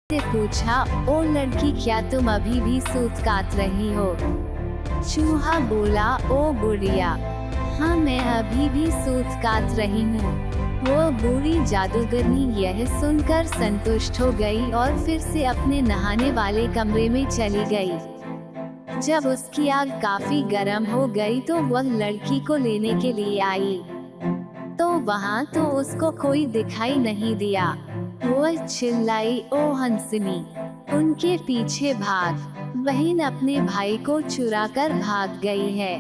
से पूछा, ओ लड़की, क्या तुम अभी भी सूत काट रही हो? चूहा बोला, ओ बुढ़िया, हाँ मैं अभी भी सूत काट रही हूँ। वो बूढ़ी जादूगरनी यह सुनकर संतुष्ट हो गई और फिर से अपने नहाने वाले कमरे में चली गई। जब उसकी आग काफी गर्म हो गई तो वह लड़की को लेने के लिए आई, तो वहाँ तो उसको कोई दिखाई नहीं दिया। वह चिल्लाई, ओ हंसनी, उनके पीछे भाग, बहन अपने भाई को चुरा कर भाग गई है।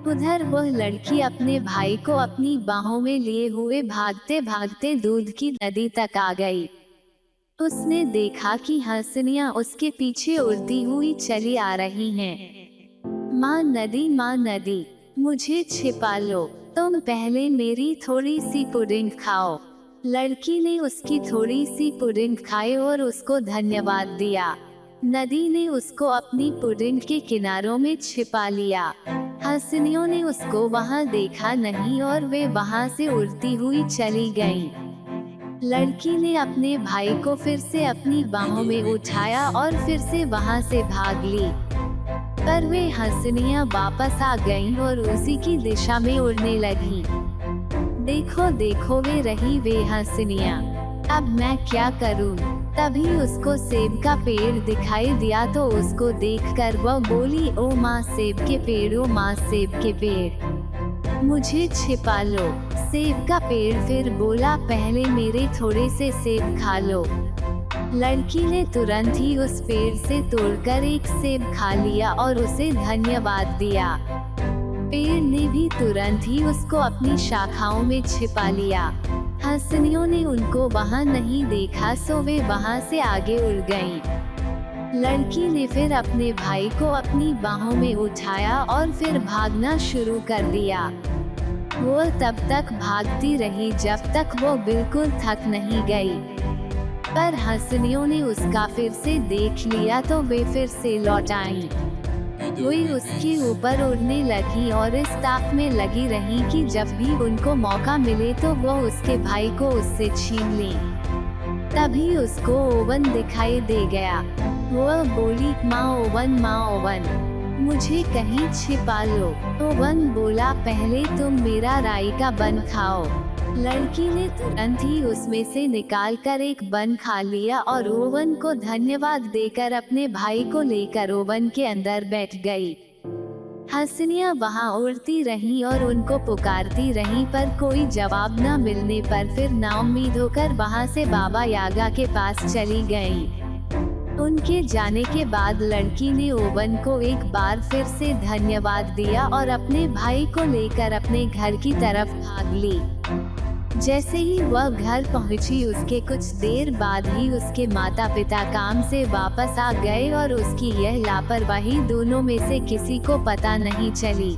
उधर वह लड़की अपने भाई को अपनी बाहों में लिए हुए भागते भागते दूध की नदी तक आ गई। उसने देखा कि हंसनियाँ उसके पीछे उड़ती हुई चली आ रही हैं। माँ नदी, मुझे छिपा लो, तुम पहले मेरी थोड़ी सी पुडिंग खाओ। लड़की ने उसकी थोड़ी सी पुडिंग खाई और उसको धन्यवाद दिया। नदी ने उसको अपनी पुडिंग के किनारों में छिपा लिया। हंसनियों ने उसको वहां देखा नहीं और वे वहां से उड़ती हुई चली गईं। लड़की ने अपने भाई को फिर से अपनी बाहों में उठाया और फिर से वहां से भाग ली, पर वे हंसनियां वापस आ गईं और उसी की दिशा में उड़ने लगीं। देखो देखो, वे रही वे हंसनियां, अब मैं क्या करूं? तभी उसको सेब का पेड़ दिखाई दिया तो उसको देखकर वह बोली, ओ माँ सेब के पेड़, ओ माँ सेब के पेड़, मुझे छिपा लो। सेब का पेड़ फिर बोला, पहले मेरे थोड़े से सेब खा लो। लड़की ने तुरंत ही उस पेड़ से तोड़कर एक सेब खा लिया और उसे धन्यवाद दिया। पेड़ ने भी तुरंत ही उसको अपनी शाखाओं में छिपा लिया। हंसनियों ने उनको वहां नहीं देखा, सो वे वहां से आगे उड़ गईं। लड़की ने फिर अपने भाई को अपनी बाहों में उठाया और फिर भागना शुरू कर दिया। वो तब तक भागती रही जब तक वो बिल्कुल थक नहीं गई, पर हंसनियों ने उसका फिर से देख लिया तो वे फिर से लौट आईं। वे उसके ऊपर उड़ने लगी और इस ताक में लगी रही कि जब भी उनको मौका मिले तो वो उसके भाई को उससे छीन ले। तभी उसको ओवन दिखाई दे गया। वो बोली, माँ ओवन, मुझे कहीं छिपा लो। ओवन बोला, पहले तुम मेरा राई का बन खाओ। लड़की ने तुरंत ही उसमें से निकालकर एक बन खा लिया और ओवन को धन्यवाद देकर अपने भाई को लेकर ओवन के अंदर बैठ गई। हंसनियाँ वहां उड़ती रहीं और उनको पुकारती रहीं, पर कोई जवाब न मिलने पर फिर नाउम्मीद होकर वहां से बाबा यागा के पास चली गईं। उनके जाने के बाद लड़की ने ओवन को एक बार फिर से धन्यवाद दिया और अपने भाई को लेकर अपने घर की तरफ भाग ली। जैसे ही वह घर पहुंची, उसके कुछ देर बाद ही उसके माता पिता काम से वापस आ गए और उसकी यह लापरवाही दोनों में से किसी को पता नहीं चली।